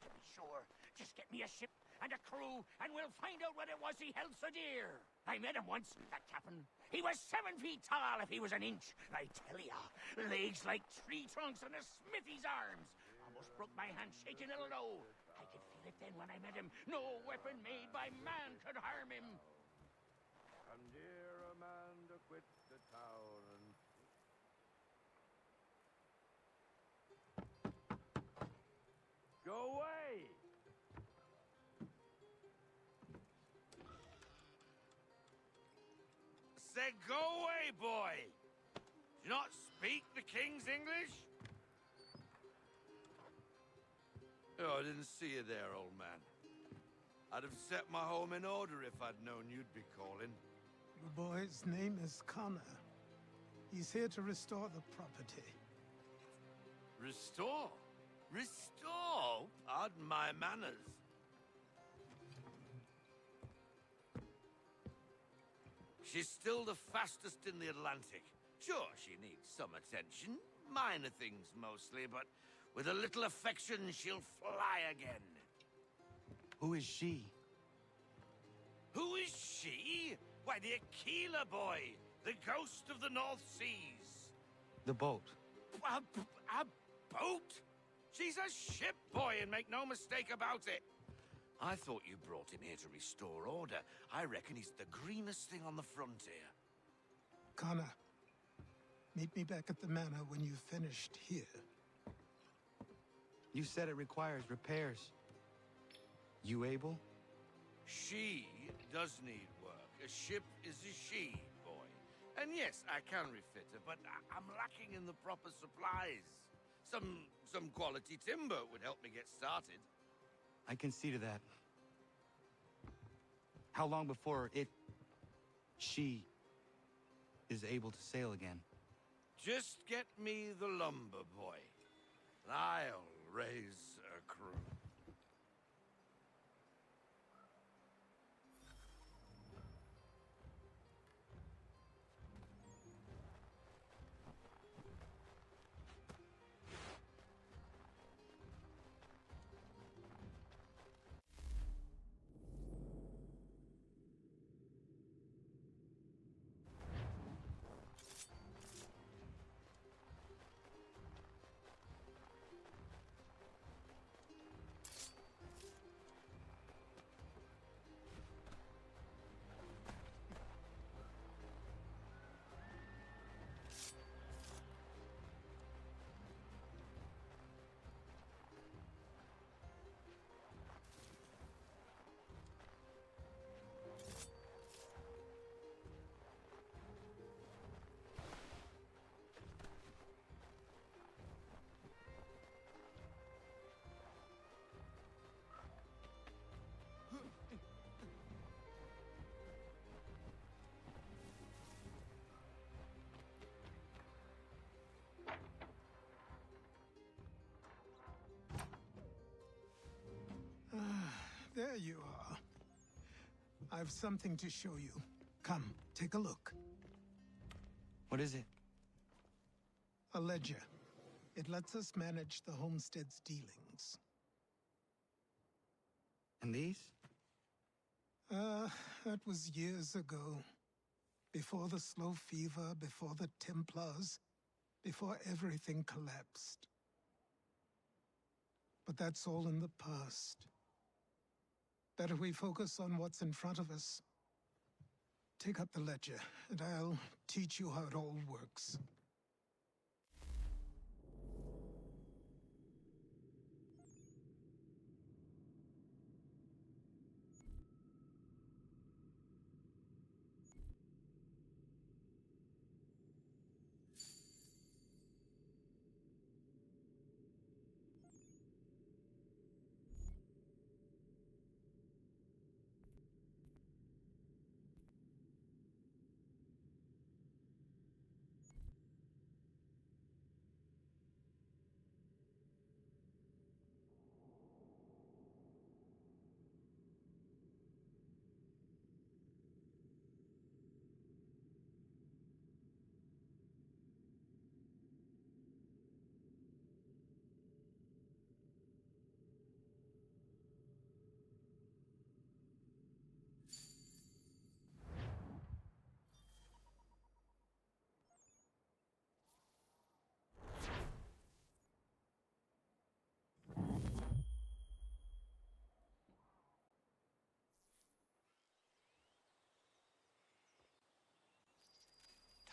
to be sure. Just get me a ship and a crew, and we'll find out what it was he held so dear. I met him once, that captain. He was 7 feet tall if he was an inch. I tell ya, legs like tree trunks and a smithy's arms. Almost broke my hand shaking it'll know. I could feel it then when I met him. No weapon made by man could harm him. And dear Amanda quit the town and... Go away! Said go away, boy! Do you not speak the King's English? Oh, I didn't see you there, old man. I'd have set my home in order if I'd known you'd be calling. The boy's name is Connor. He's here to restore the property. Restore? Restore? Pardon my manners. She's still the fastest in the Atlantic. Sure, she needs some attention. Minor things mostly, but with a little affection, she'll fly again. Who is she? Who is she? Why, the Aquila boy, the ghost of the North Seas. The boat. A boat? She's a ship, boy, and make no mistake about it. I thought you brought him here to restore order. I reckon he's the greenest thing on the frontier. Connor, meet me back at the manor when you've finished here. You said it requires repairs. You able? She does need work. A ship is a she, boy. And yes, I can refit her, but I'm lacking in the proper supplies. Some quality timber would help me get started. I can see to that. How long before she is able to sail again? Just get me the lumber, boy. And I'll raise a crew. There you are. I've something to show you. Come, take a look. What is it? A ledger. It lets us manage the homestead's dealings. And these? That was years ago. Before the slow fever, before the Templars, before everything collapsed. But that's all in the past. Better we focus on what's in front of us. Take up the ledger, and I'll teach you how it all works.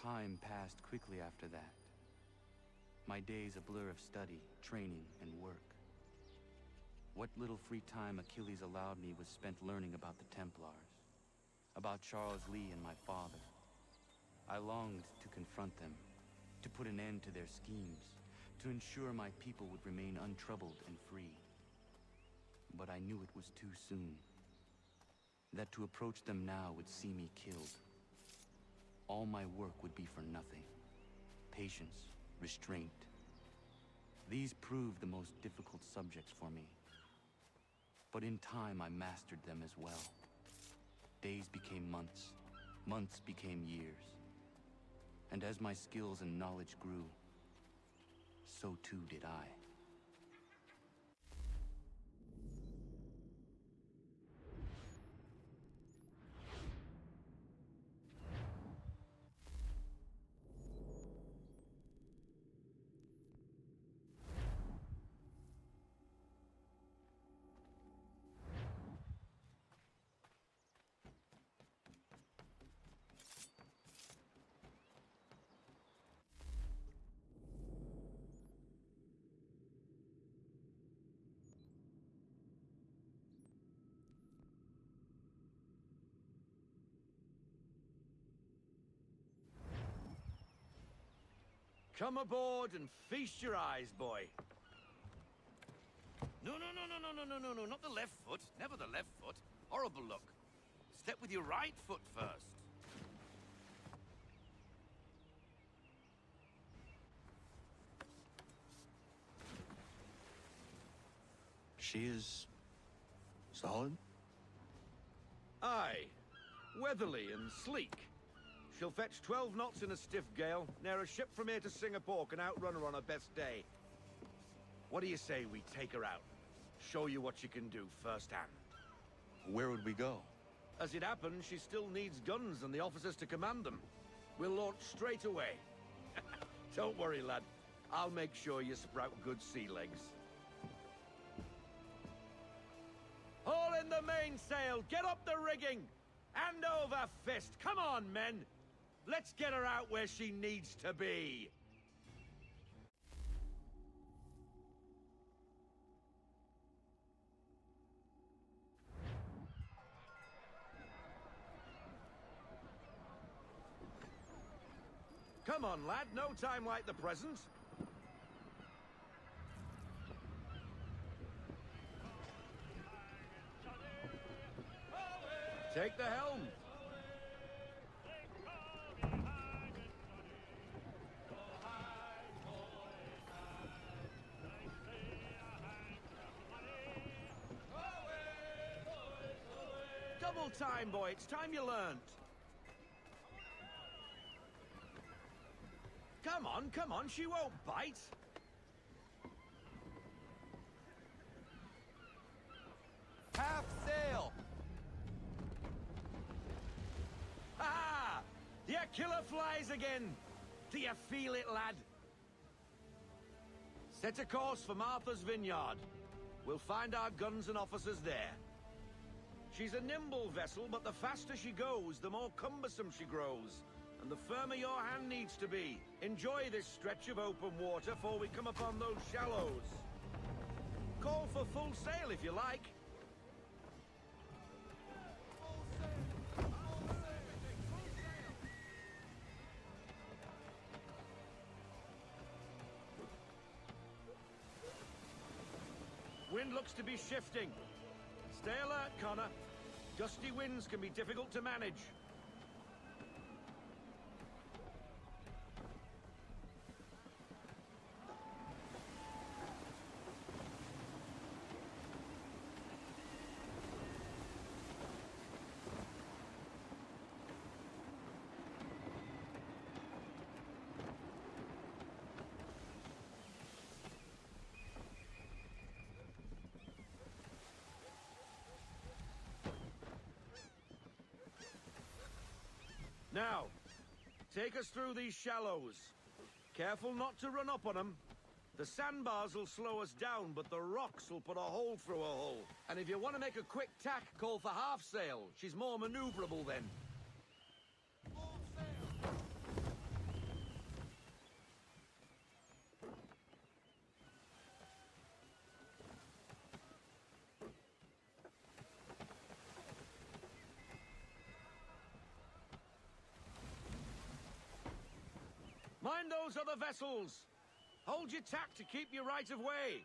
Time passed quickly after that. My days a blur of study, training, and work. What little free time Achilles allowed me was spent learning about the Templars, about Charles Lee and my father. I longed to confront them, to put an end to their schemes, to ensure my people would remain untroubled and free. But I knew it was too soon. That to approach them now would see me killed. All my work would be for nothing. Patience, restraint. These proved the most difficult subjects for me. But in time, I mastered them as well. Days became months. Months became years. And as my skills and knowledge grew, so too did I. Come aboard and feast your eyes, boy. No, not the left foot. Never the left foot. Horrible look. Step with your right foot first. She is... solid? Aye. Weatherly and sleek. She'll fetch 12 knots in a stiff gale, near a ship from here to Singapore can outrun her on her best day. What do you say we take her out? Show you what she can do firsthand. Where would we go? As it happens, she still needs guns and the officers to command them. We'll launch straight away. Don't worry, lad. I'll make sure you sprout good sea legs. Haul in the mainsail! Get up the rigging! Hand over fist! Come on, men! Let's get her out where she needs to be! Come on, lad. No time like the present. Take the helm. Double time, boy. It's time you learned. Come on. She won't bite. Half sail! Ha! The killer flies again! Do you feel it, lad? Set a course for Martha's Vineyard. We'll find our guns and officers there. She's a nimble vessel, but the faster she goes, the more cumbersome she grows. And the firmer your hand needs to be. Enjoy this stretch of open water before we come upon those shallows. Call for full sail if you like. Wind looks to be shifting. Stay alert, Connor. Gusty winds can be difficult to manage. Now, take us through these shallows. Careful not to run up on them. The sandbars will slow us down, but the rocks will put a hole through a hole. And if you want to make a quick tack, call for half sail. She's more maneuverable then. those other vessels! Hold your tack to keep your right of way!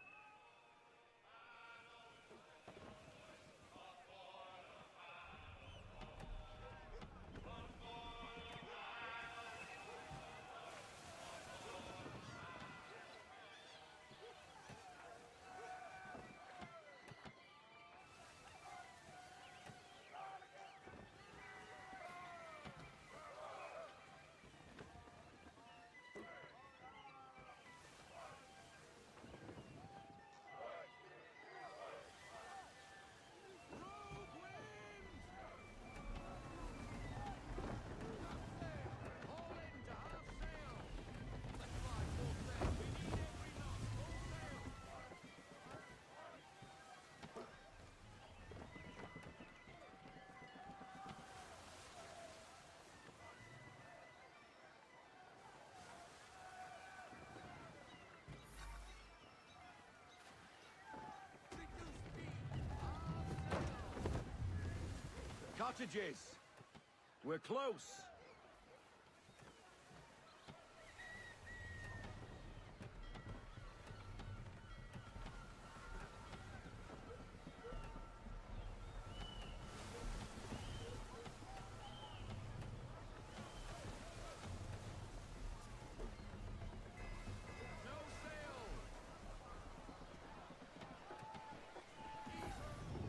Cottages! We're close!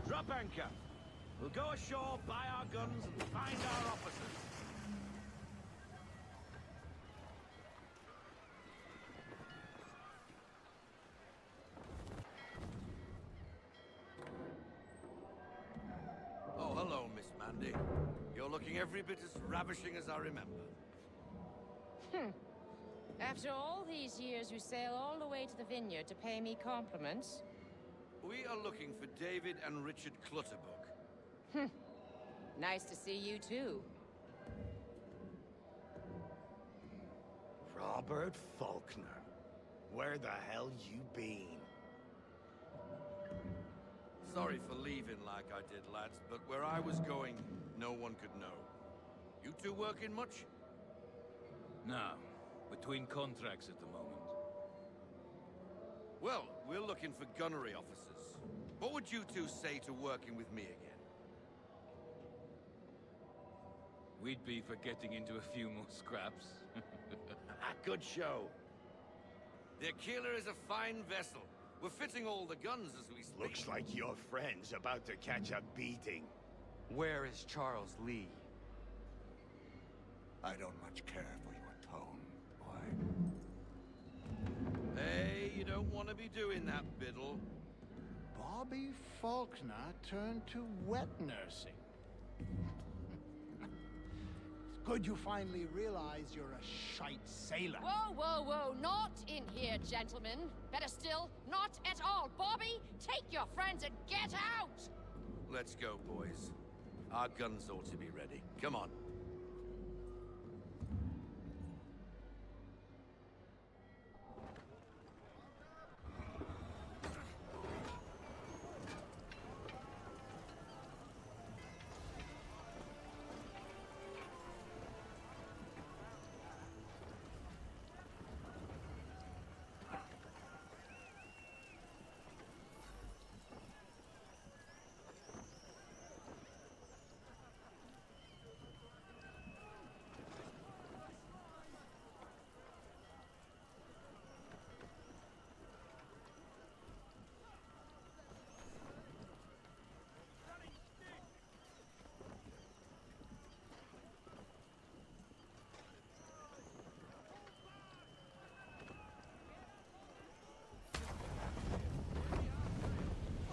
Drop anchor! We'll go ashore, buy our guns, and find our officers. Oh, hello, Miss Mandy. You're looking every bit as ravishing as I remember. After all these years, you sail all the way to the vineyard to pay me compliments? We are looking for David and Richard Clutterbuck. Nice to see you, too. Robert Faulkner. Where the hell you been? Sorry for leaving like I did, lads, but where I was going, no one could know. You two working much? No. Between contracts at the moment. Well, we're looking for gunnery officers. What would you two say to working with me again? We'd be for getting into a few more scraps. Good show. The Aquila is a fine vessel. We're fitting all the guns as we speak. Looks like your friend's about to catch a beating. Where is Charles Lee? I don't much care for your tone, boy. Hey, you don't want to be doing that, Biddle. Bobby Faulkner turned to wet nursing. It's good you finally realize you're a shite sailor. Whoa, whoa, whoa, not in here, gentlemen. Better still, not at all. Bobby, take your friends and get out! Let's go, boys. Our guns ought to be ready. Come on.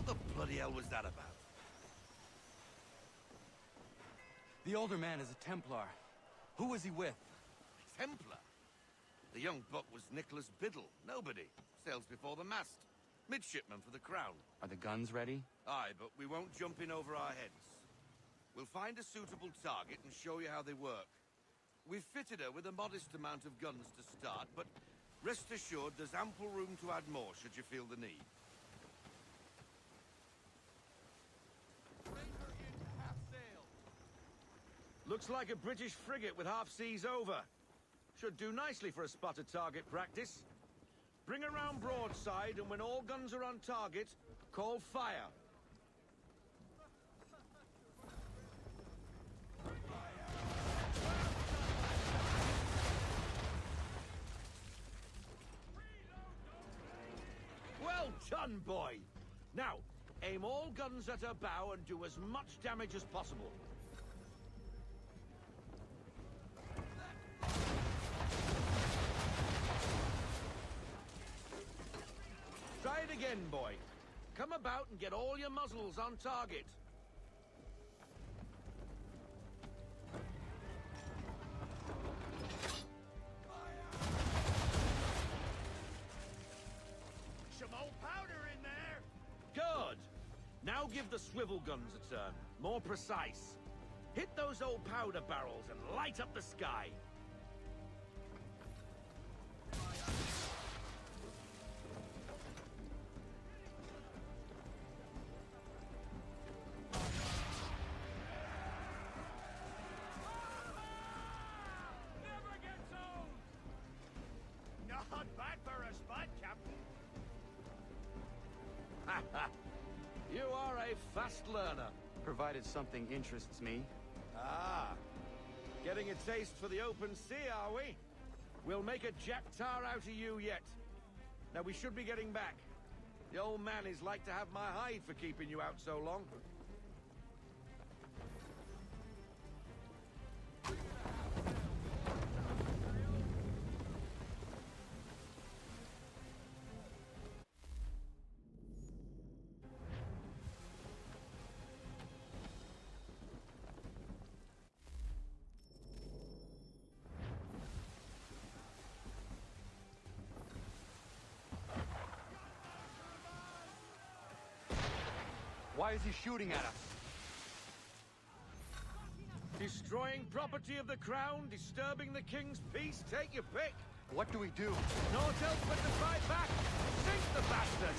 What the bloody hell was that about? The older man is a Templar. Who was he with? Templar? The young buck was Nicholas Biddle. Nobody. Sails before the mast. Midshipman for the Crown. Are the guns ready? Aye, but we won't jump in over our heads. We'll find a suitable target and show you how they work. We've fitted her with a modest amount of guns to start, but rest assured there's ample room to add more should you feel the need. Looks like a British frigate with half seas over. Should do nicely for a spotted target practice. Bring around broadside, and when all guns are on target, call fire. Well done, boy! Now, aim all guns at her bow and do as much damage as possible. Try it again, boy. Come about and get all your muzzles on target. Some old powder in there. Good. Now give the swivel guns a turn. More precise. Hit those old powder barrels and light up the sky. Not bad for a spot, Captain. You are a fast learner. Provided something interests me. Ah. Getting a taste for the open sea, are we? We'll make a jack tar out of you yet. Now we should be getting back. The old man is like to have my hide for keeping you out so long. Why is he shooting at us? Destroying property of the crown, disturbing the king's peace, take your pick. What do we do? Naught else but to fight back. Sink the bastard!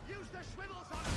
Use the swivels on him.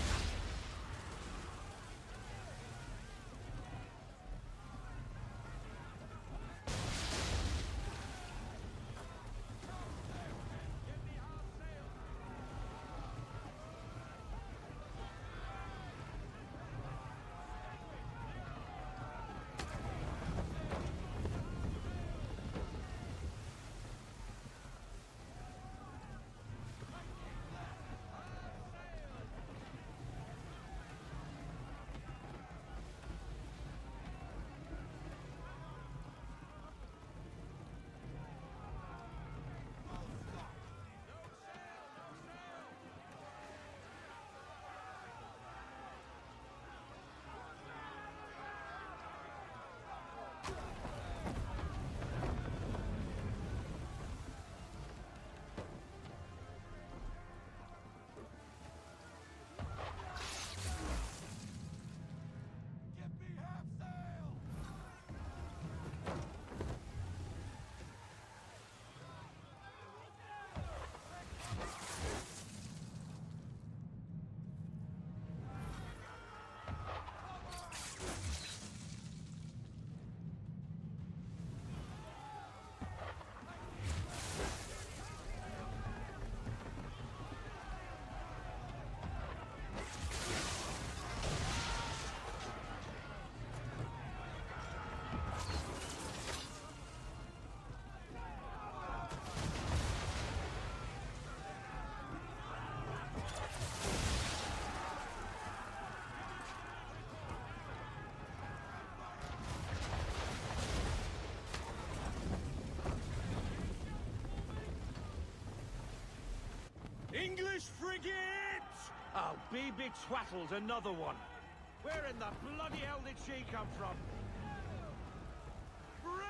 English frigate! Oh, be betwattled, another one. Where in the bloody hell did she come from? Brace!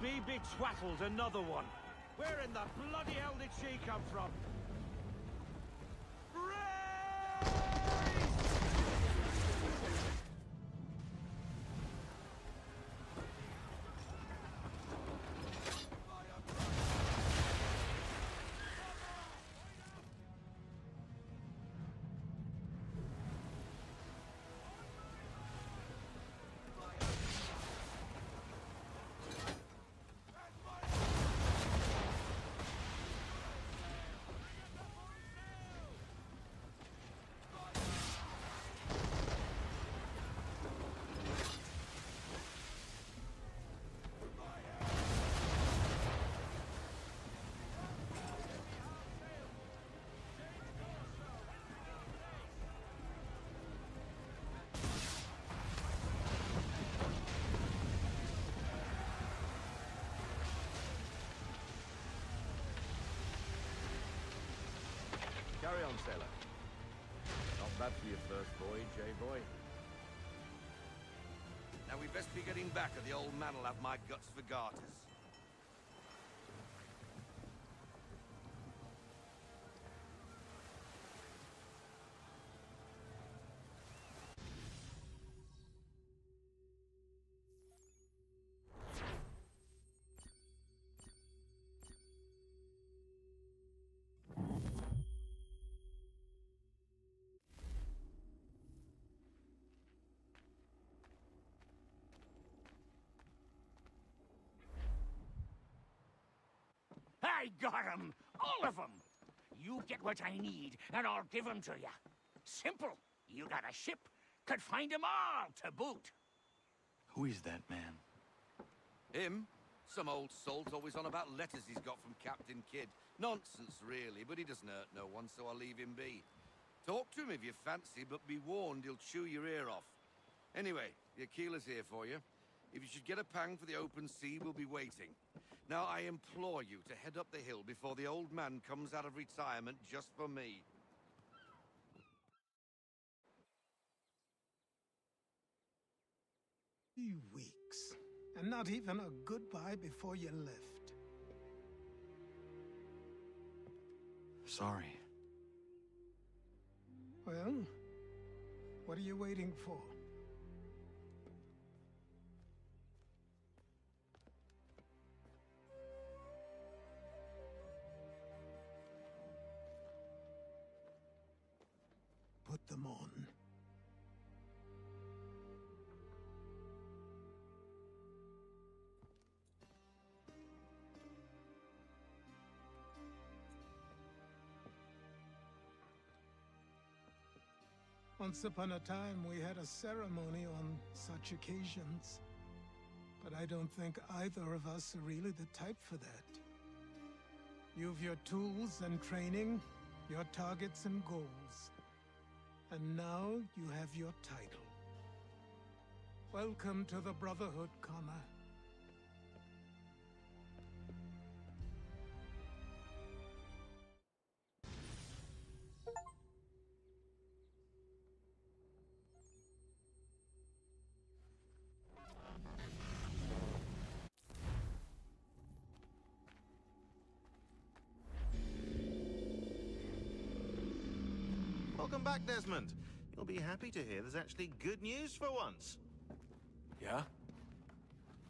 be twaddled, another one. Where in the bloody hell did she come from? Carry on, sailor. Not bad for your first voyage, eh, boy? Now we best be getting back, or the old man'll have my guts for garters. I got 'em! All of 'em! You get what I need, and I'll give 'em to you. Simple. You got a ship, could find 'em all to boot. Who is that man? Him? Some old salt always on about letters he's got from Captain Kidd. Nonsense, really, but he doesn't hurt no one, so I'll leave him be. Talk to him if you fancy, but be warned he'll chew your ear off. Anyway, the Aquila's here for you. If you should get a pang for the open sea, we'll be waiting. Now, I implore you to head up the hill before the old man comes out of retirement just for me. 3 weeks. And not even a goodbye before you left. Sorry. Well, what are you waiting for? Put them on. Once upon a time, we had a ceremony on such occasions. But I don't think either of us are really the type for that. You've your tools and training, your targets and goals. And now you have your title. Welcome to the Brotherhood, Connor. Welcome back, Desmond. You'll be happy to hear there's actually good news for once. Yeah?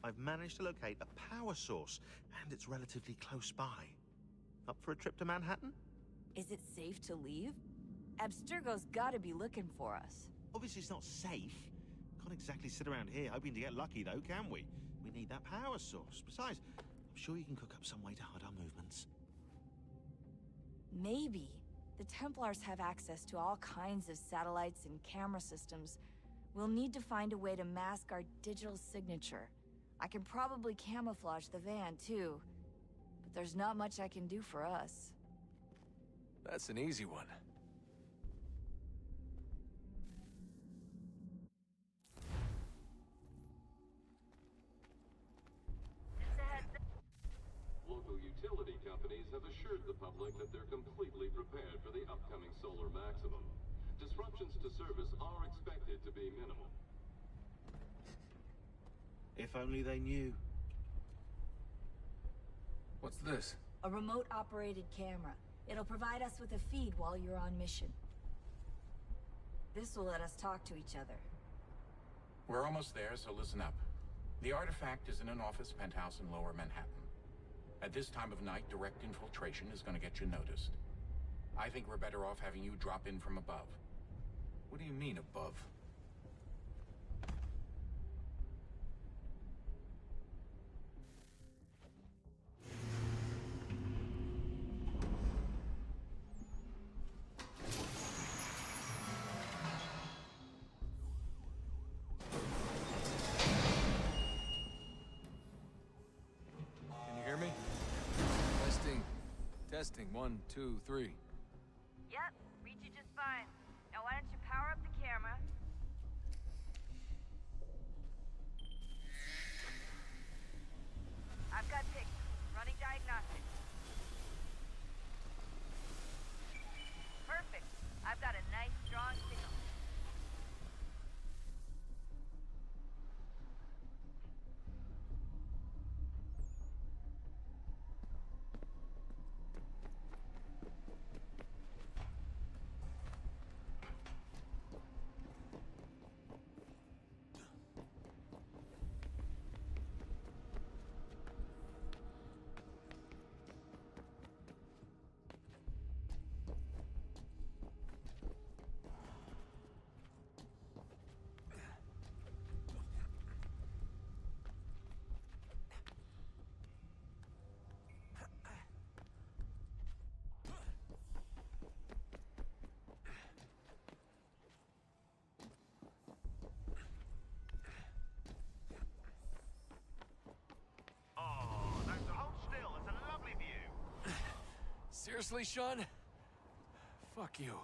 I've managed to locate a power source, and it's relatively close by. Up for a trip to Manhattan? Is it safe to leave? Abstergo's gotta be looking for us. Obviously, it's not safe. Can't exactly sit around here hoping to get lucky, though, can we? We need that power source. Besides, I'm sure you can cook up some way to hide our movements. Maybe. The Templars have access to all kinds of satellites and camera systems. We'll need to find a way to mask our digital signature. I can probably camouflage the van, too. But there's not much I can do for us. That's an easy one. Local utility companies have assured the public that they're completely prepared for the upcoming solar maximum. Disruptions to service are expected to be minimal. If only they knew. What's this? A remote-operated camera. It'll provide us with a feed while you're on mission. This will let us talk to each other. We're almost there, so listen up. The artifact is in an office penthouse in Lower Manhattan. At this time of night, direct infiltration is going to get you noticed. I think we're better off having you drop in from above. What do you mean, above? Can you hear me? Testing. Testing. 1, 2, 3. Yep, read you just fine. Now why don't you power up the camera? I've got pictures. Running diagnostics. Perfect. I've got a nice, strong signal. Seriously, Sean? Fuck you.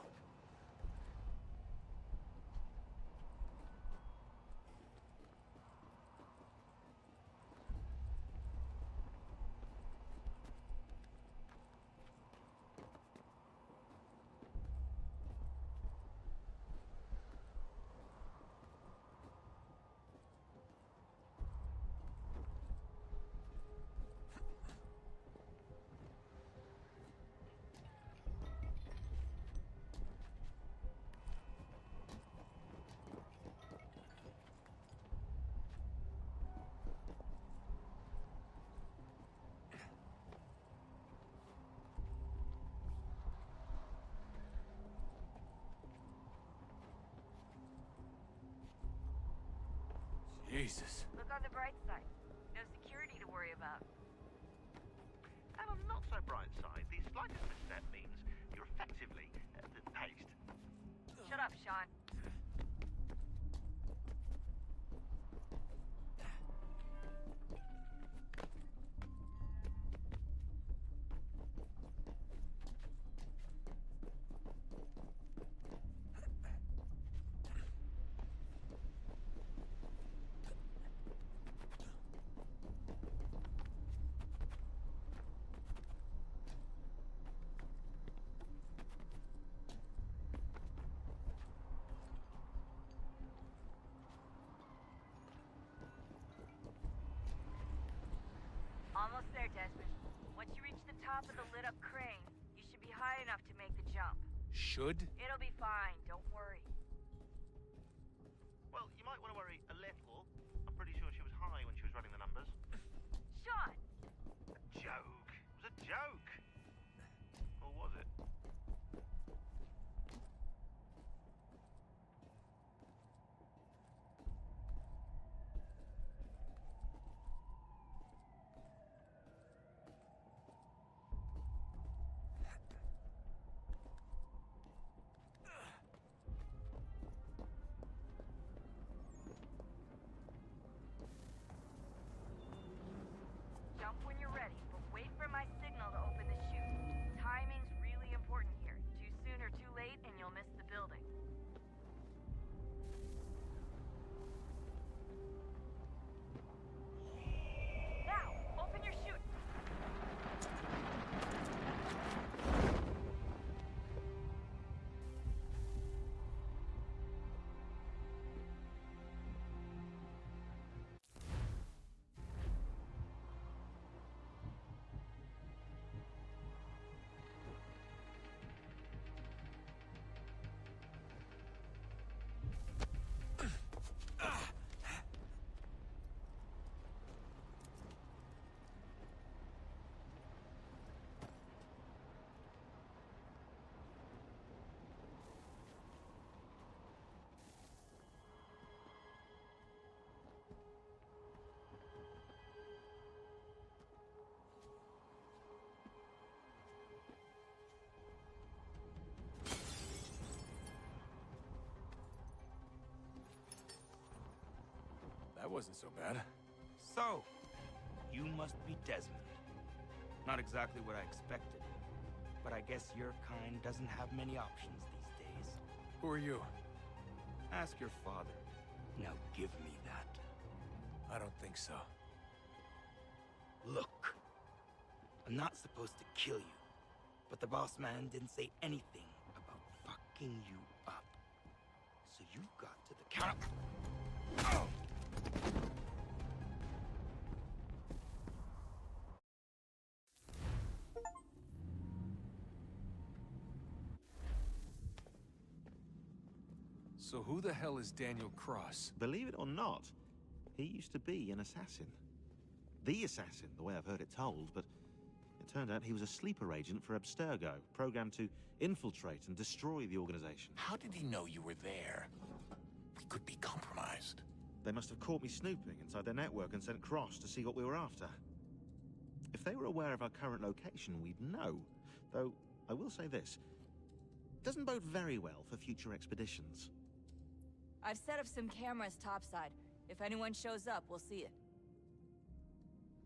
Jesus. Look on the bright side. No security to worry about. And on the not so bright side, the slightest misstep means you're effectively paced. Shut up, Sean. Almost there, Desmond. Once you reach the top of the lit-up crane, you should be high enough to make the jump. Should? It'll be fine, don't worry. Well, you might want to worry a little. I'm pretty sure she was high when she was running the numbers. Sean! A joke. It was a joke. Or was it? Jump when you're ready, but wait for my signal to open the chute. Timing's really important here. Too soon or too late, and you'll miss the building. Now, open your chute! That wasn't so bad. So, you must be Desmond. Not exactly what I expected, but I guess your kind doesn't have many options these days. Who are you? Ask your father. Now give me that. I don't think so. Look, I'm not supposed to kill you, but the boss man didn't say anything about fucking you up. So you've got to the count. Oh! So who the hell is Daniel Cross? Believe it or not, he used to be an assassin. The assassin, the way I've heard it told, but it turned out he was a sleeper agent for Abstergo, programmed to infiltrate and destroy the organization. How did he know you were there? We could be compromised. They must have caught me snooping inside their network and sent Cross to see what we were after. If they were aware of our current location, we'd know. Though, I will say this. Doesn't bode very well for future expeditions. I've set up some cameras topside. If anyone shows up, we'll see it.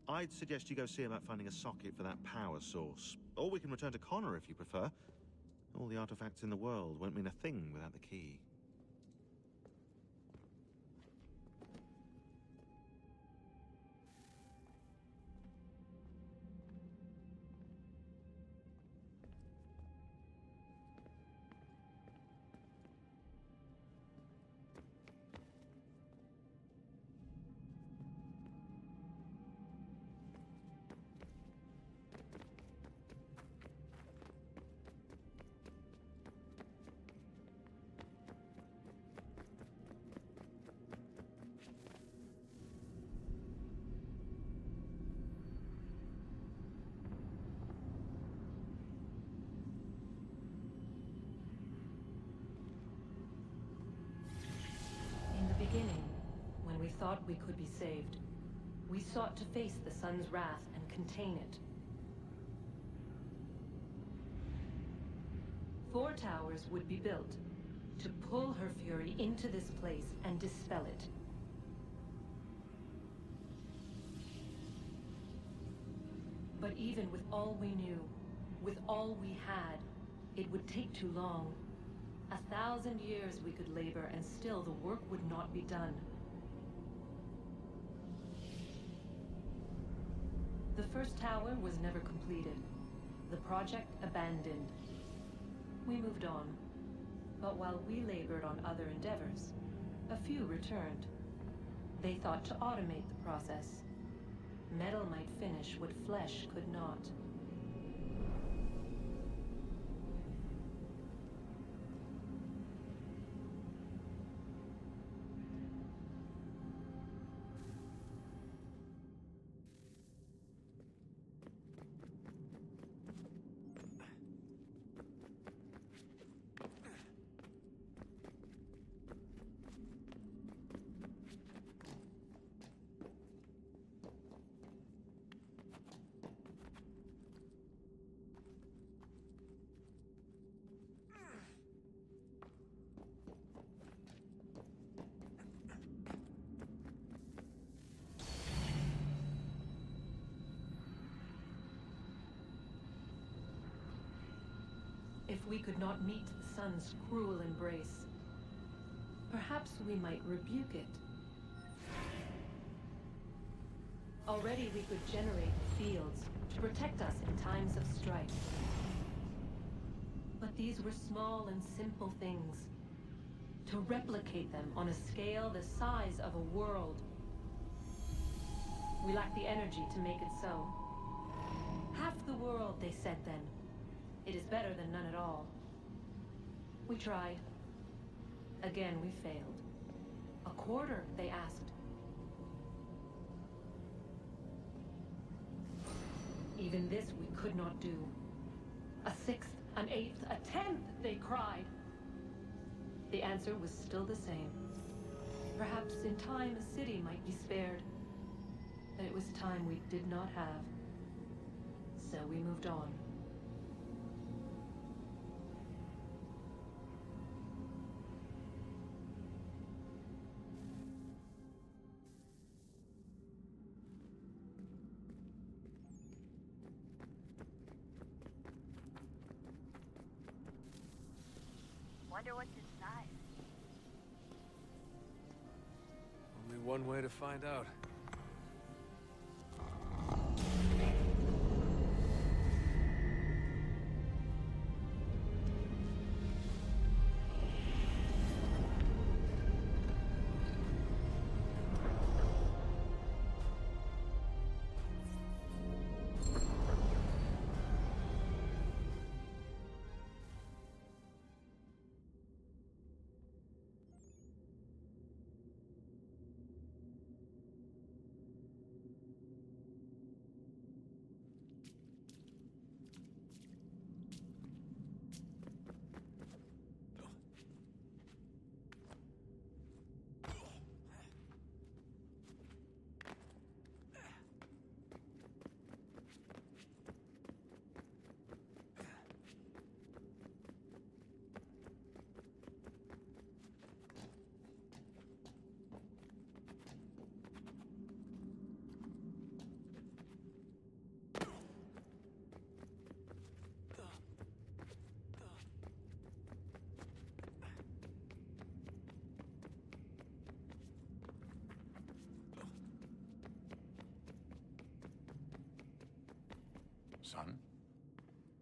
I'd suggest you go see about finding a socket for that power source. Or we can return to Connor if you prefer. All the artifacts in the world won't mean a thing without the key. In the beginning, when we thought we could be saved, we sought to face the sun's wrath and contain it. 4 towers would be built to pull her fury into this place and dispel it. But even with all we knew, with all we had, it would take too long. 1,000 years we could labor, and still the work would not be done. The first tower was never completed. The project abandoned. We moved on. But while we labored on other endeavors, a few returned. They thought to automate the process. Metal might finish what flesh could not. If we could not meet the sun's cruel embrace, perhaps we might rebuke it. Already we could generate fields to protect us in times of strife. But these were small and simple things. To replicate them on a scale the size of a world. We lack the energy to make it so. Half the world, they said then. It is better than none at all. We tried. Again, we failed. A quarter, they asked. Even this we could not do. A 6th, an 8th, a 10th, they cried. The answer was still the same. Perhaps in time a city might be spared. But it was time we did not have. So we moved on. Wonder what's inside. Only one way to find out. Son,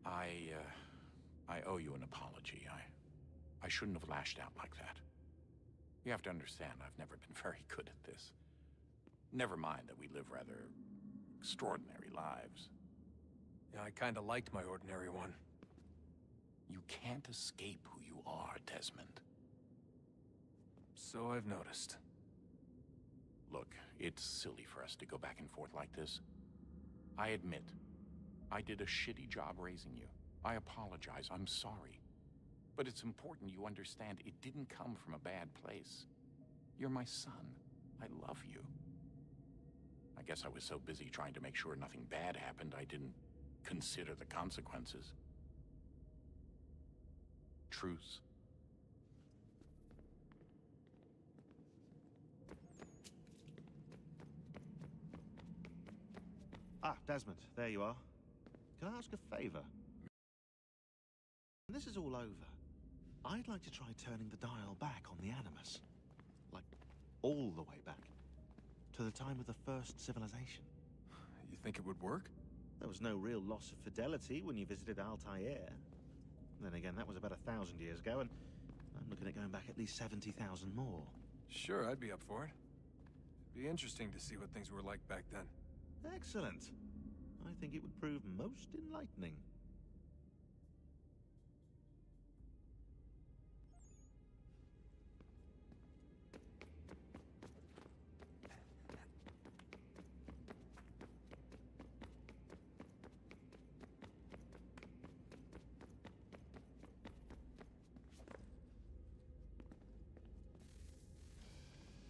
I owe you an apology. I shouldn't have lashed out like that. You have to understand, I've never been very good at this. Never mind that we live rather extraordinary lives. Yeah, I kinda liked my ordinary one. You can't escape who you are, Desmond. So I've noticed. Look, it's silly for us to go back and forth like this. I admit, I did a shitty job raising you. I apologize, I'm sorry. But it's important you understand it didn't come from a bad place. You're my son. I love you. I guess I was so busy trying to make sure nothing bad happened, I didn't consider the consequences. Truce. Ah, Desmond, there you are. Can I ask a favor? When this is all over, I'd like to try turning the dial back on the Animus. Like, all the way back. To the time of the first civilization. You think it would work? There was no real loss of fidelity when you visited Altair. Then again, that was about 1,000 years ago, and I'm looking at going back at least 70,000 more. Sure, I'd be up for it. It'd be interesting to see what things were like back then. Excellent. I think it would prove most enlightening.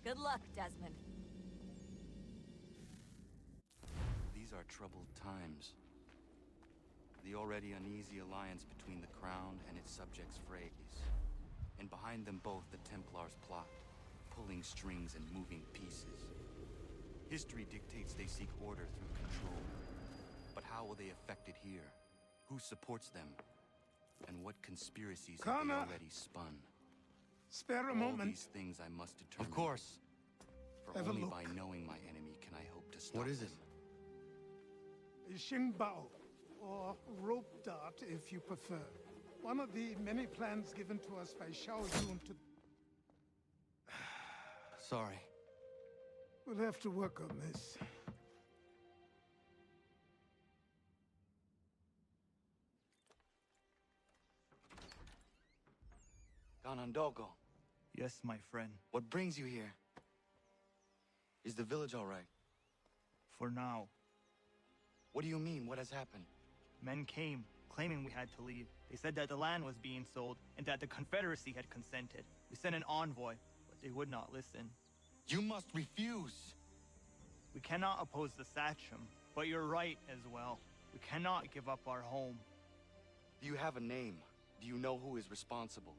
Good luck, Desmond. These are troubled times. The already uneasy alliance between the Crown and its subjects frays. And behind them both the Templars plot, pulling strings and moving pieces. History dictates they seek order through control. But how will they affect it here? Who supports them? And what conspiracies have they already spun? Spare a All moment. these things I must determine. Of course. For Have a only look. by knowing my enemy can I hope to stop What is it? A Xingbao, or rope dart if you prefer. One of the many plans given to us by Xiao Yun to... Sorry. We'll have to work on this. Ganondogo, Yes, my friend. what brings you here? Is the village all right? For now. What do you mean? What has happened? Men came, claiming we had to leave. They said that the land was being sold, and that the Confederacy had consented. We sent an envoy, but they would not listen. You must refuse! We cannot oppose the Sachem, but you're right as well. We cannot give up our home. Do you have a name? Do you know who is responsible?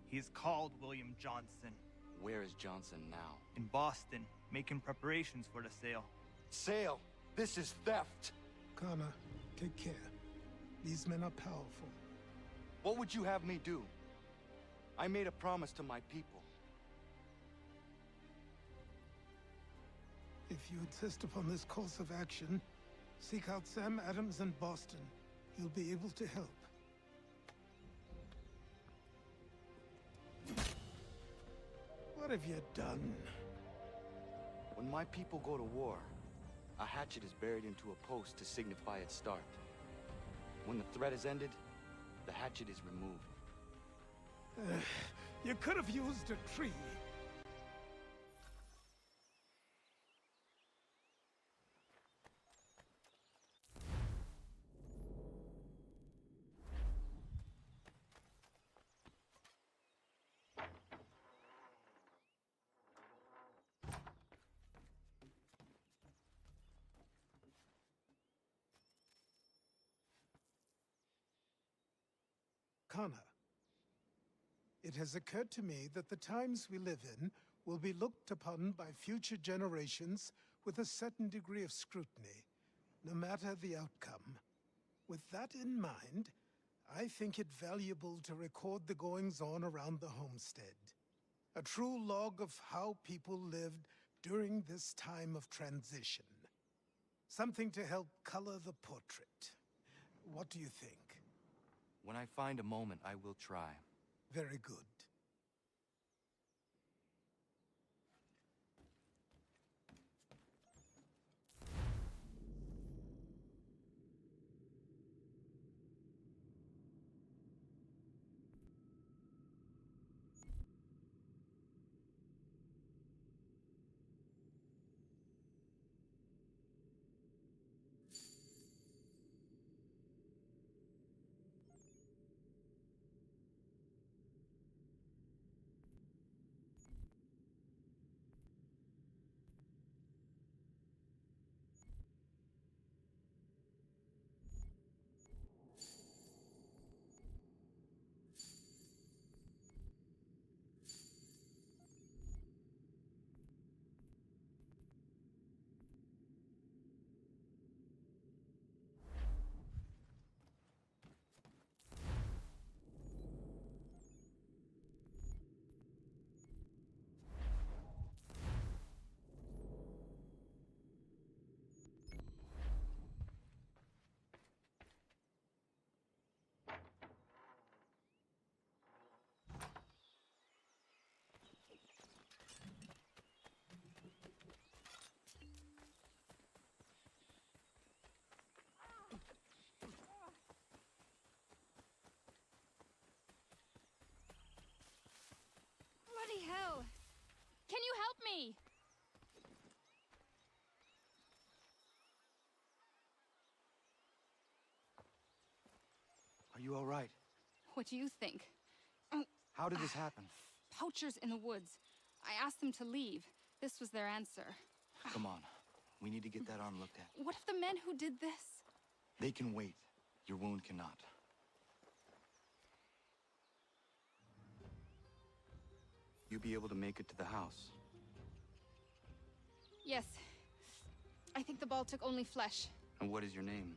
He's called William Johnson. Where is Johnson now? In Boston, making preparations for the sale. Sale! This is theft! Connor, take care. These men are powerful. What would you have me do? I made a promise to my people. If you insist upon this course of action, seek out Sam Adams in Boston. He'll be able to help. What have you done? When my people go to war, a hatchet is buried into a post to signify its start. When the threat is ended, the hatchet is removed. You could have used a tree. Connor, it has occurred to me that the times we live in will be looked upon by future generations with a certain degree of scrutiny, no matter the outcome. With that in mind, I think it valuable to record the goings-on around the homestead. A true log of how people lived during this time of transition. Something to help color the portrait. What do you think? When I find a moment, I will try. Very good. Bloody hell! Can you help me? Are you all right? What do you think? How did this happen? Poachers in the woods. I asked them to leave. This was their answer. Come on. We need to get that arm looked at. What of the men who did this? They can wait. Your wound cannot. You'll be able to make it to the house. Yes. I think the ball took only flesh. And what is your name?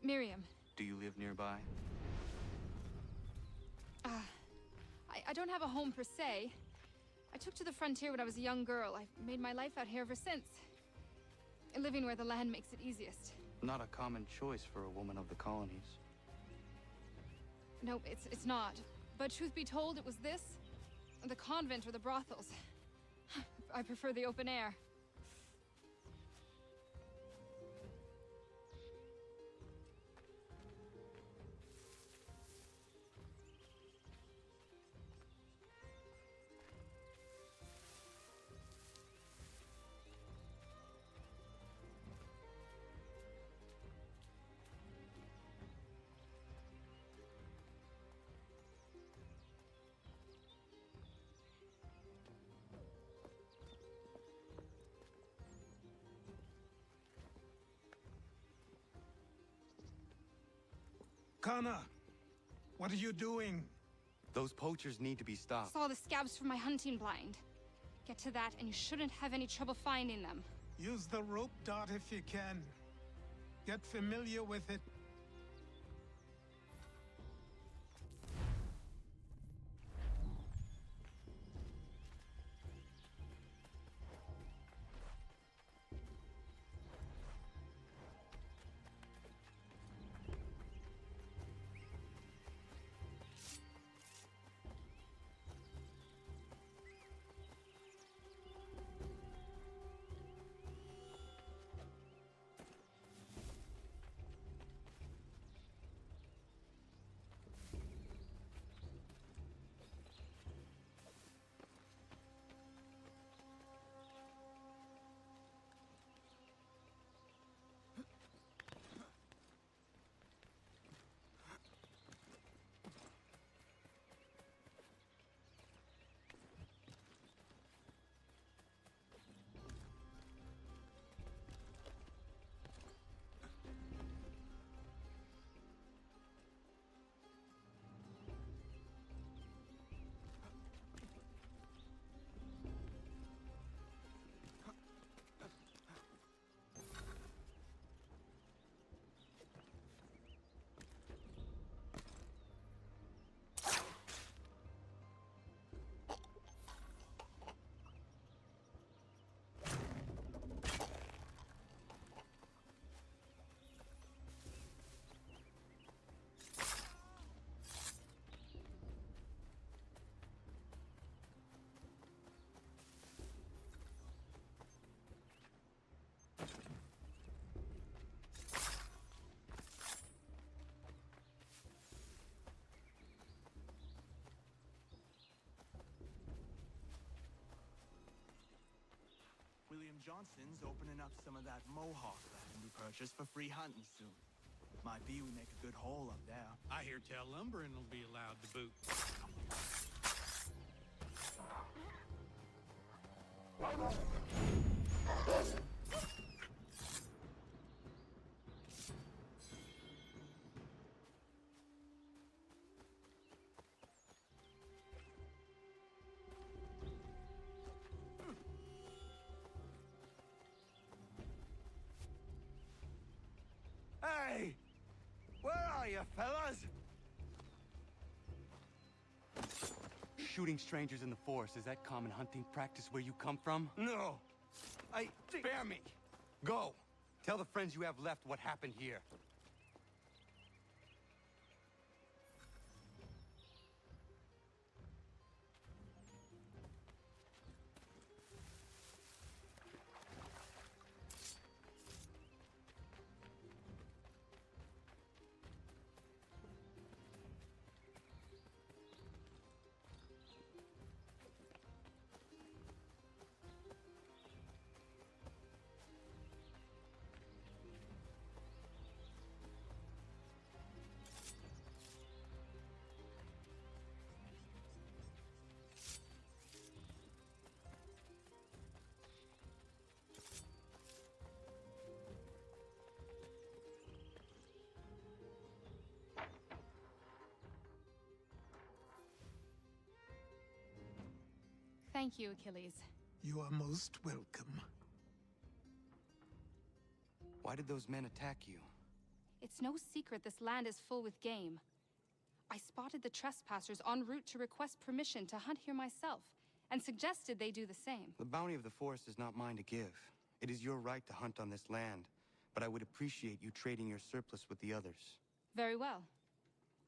Miriam. Do you live nearby? I don't have a home per se. I took to the frontier when I was a young girl. I've made my life out here ever since. Living where the land makes it easiest. Not a common choice for a woman of the colonies. No, it's not. But truth be told, it was this, the convent or the brothels. I prefer the open air. Connor, what are you doing? Those poachers need to be stopped. Saw the scabs from my hunting blind. Get to that, and you shouldn't have any trouble finding them. Use the rope dart if you can. Get familiar with it. William Johnston's opening up some of that Mohawk land we purchased for free hunting soon. Might be we make a good haul up there. I hear tell lumbering will be allowed to boot. Hey! Where are you, fellas? Shooting strangers in the forest, is that common hunting practice where you come from? No. Spare me. Go! Tell the friends you have left what happened here. Thank you, Achilles. You are most welcome. Why did those men attack you? It's no secret this land is full with game. I spotted the trespassers en route to request permission to hunt here myself, and suggested they do the same. The bounty of the forest is not mine to give. It is your right to hunt on this land, but I would appreciate you trading your surplus with the others. Very well.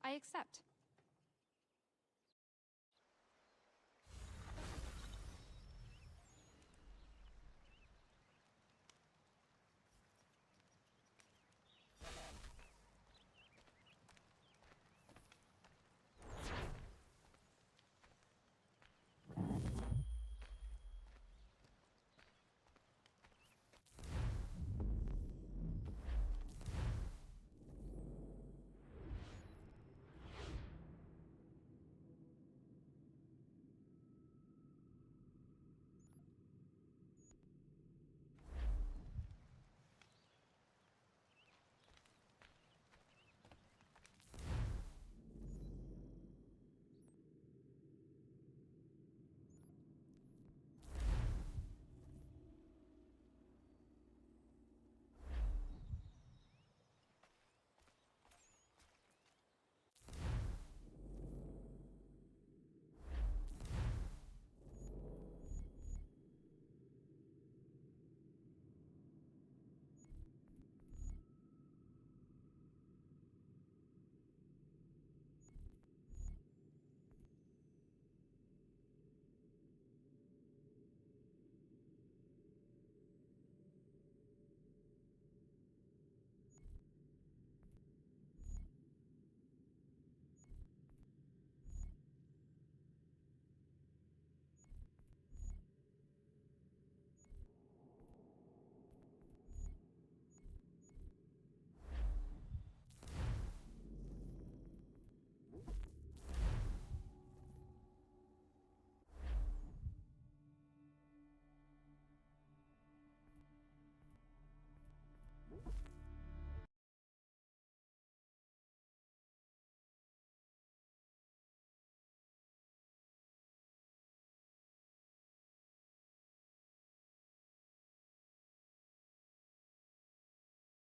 I accept.